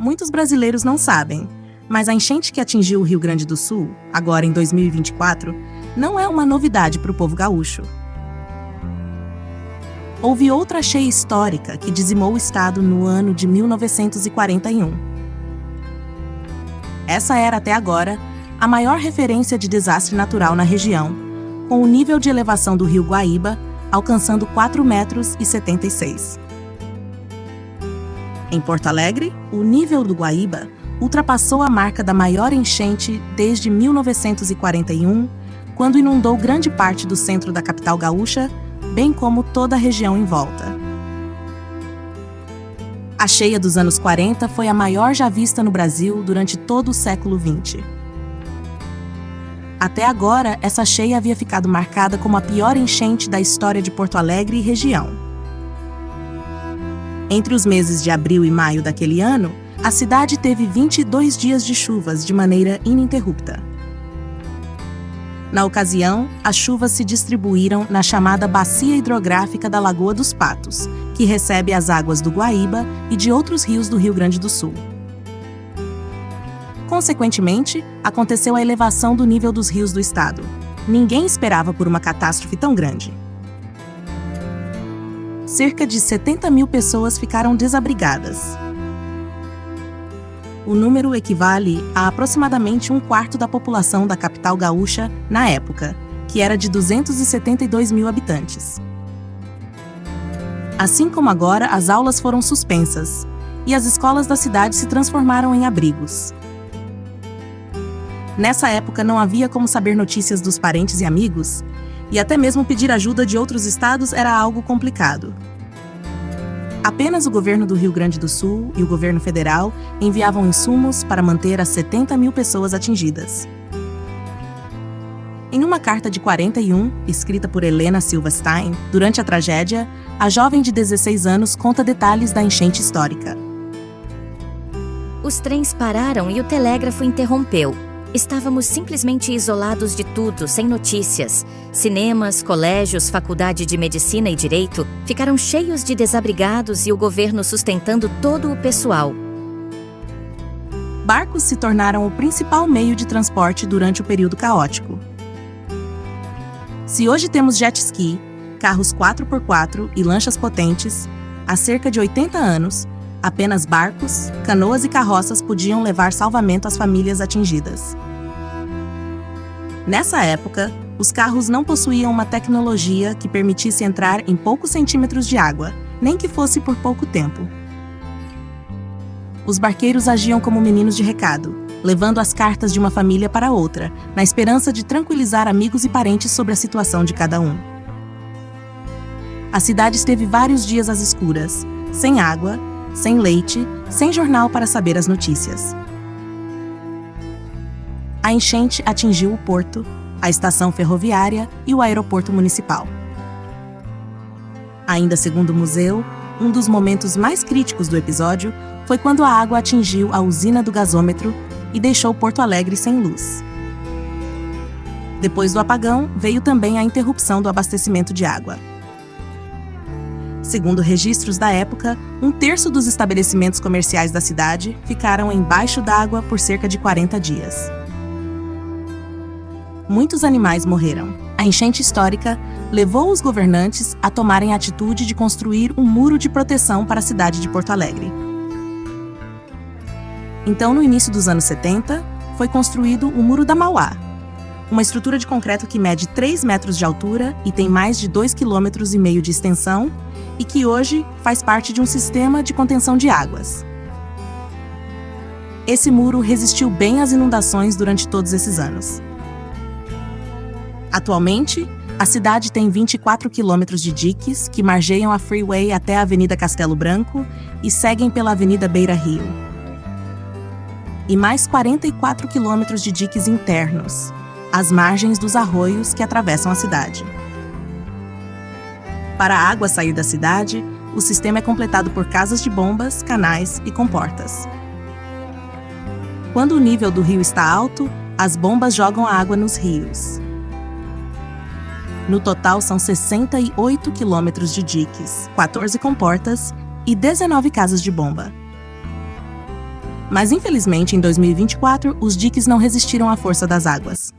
Muitos brasileiros não sabem, mas a enchente que atingiu o Rio Grande do Sul, agora em 2024, não é uma novidade para o povo gaúcho. Houve outra cheia histórica que dizimou o estado no ano de 1941. Essa era, até agora, a maior referência de desastre natural na região, com o nível de elevação do rio Guaíba alcançando 4,76 metros. Em Porto Alegre, o nível do Guaíba ultrapassou a marca da maior enchente desde 1941, quando inundou grande parte do centro da capital gaúcha, bem como toda a região em volta. A cheia dos anos 40 foi a maior já vista no Brasil durante todo o século XX. Até agora, essa cheia havia ficado marcada como a pior enchente da história de Porto Alegre e região. Entre os meses de abril e maio daquele ano, a cidade teve 22 dias de chuvas de maneira ininterrupta. Na ocasião, as chuvas se distribuíram na chamada Bacia Hidrográfica da Lagoa dos Patos, que recebe as águas do Guaíba e de outros rios do Rio Grande do Sul. Consequentemente, aconteceu a elevação do nível dos rios do estado. Ninguém esperava por uma catástrofe tão grande. Cerca de 70 mil pessoas ficaram desabrigadas. O número equivale a aproximadamente um quarto da população da capital gaúcha na época, que era de 272 mil habitantes. Assim como agora, as aulas foram suspensas e as escolas da cidade se transformaram em abrigos. Nessa época não havia como saber notícias dos parentes e amigos, e até mesmo pedir ajuda de outros estados era algo complicado. Apenas o governo do Rio Grande do Sul e o governo federal enviavam insumos para manter as 70 mil pessoas atingidas. Em uma carta de 41, escrita por Helena Silverstein, durante a tragédia, a jovem de 16 anos conta detalhes da enchente histórica. Os trens pararam e o telégrafo interrompeu. Estávamos simplesmente isolados de tudo, sem notícias. Cinemas, colégios, faculdade de medicina e direito ficaram cheios de desabrigados e o governo sustentando todo o pessoal. Barcos se tornaram o principal meio de transporte durante o período caótico. Se hoje temos jet ski, carros 4x4 e lanchas potentes, há cerca de 80 anos, apenas barcos, canoas e carroças podiam levar salvamento às famílias atingidas. Nessa época, os carros não possuíam uma tecnologia que permitisse entrar em poucos centímetros de água, nem que fosse por pouco tempo. Os barqueiros agiam como meninos de recado, levando as cartas de uma família para outra, na esperança de tranquilizar amigos e parentes sobre a situação de cada um. A cidade esteve vários dias às escuras, sem água, sem leite, sem jornal para saber as notícias. A enchente atingiu o porto, a estação ferroviária e o aeroporto municipal. Ainda segundo o museu, um dos momentos mais críticos do episódio foi quando a água atingiu a usina do gasômetro e deixou Porto Alegre sem luz. Depois do apagão, veio também a interrupção do abastecimento de água. Segundo registros da época, 1/3 dos estabelecimentos comerciais da cidade ficaram embaixo d'água por cerca de 40 dias. Muitos animais morreram. A enchente histórica levou os governantes a tomarem a atitude de construir um muro de proteção para a cidade de Porto Alegre. Então, no início dos anos 70, foi construído o Muro da Mauá, uma estrutura de concreto que mede 3 metros de altura e tem mais de 2,5 km de extensão e que hoje faz parte de um sistema de contenção de águas. Esse muro resistiu bem às inundações durante todos esses anos. Atualmente, a cidade tem 24 quilômetros de diques que margeiam a Freeway até a Avenida Castelo Branco e seguem pela Avenida Beira Rio. E mais 44 quilômetros de diques internos, às margens dos arroios que atravessam a cidade. Para a água sair da cidade, o sistema é completado por casas de bombas, canais e comportas. Quando o nível do rio está alto, as bombas jogam a água nos rios. No total, são 68 quilômetros de diques, 14 comportas e 19 casas de bomba. Mas infelizmente, em 2024, os diques não resistiram à força das águas.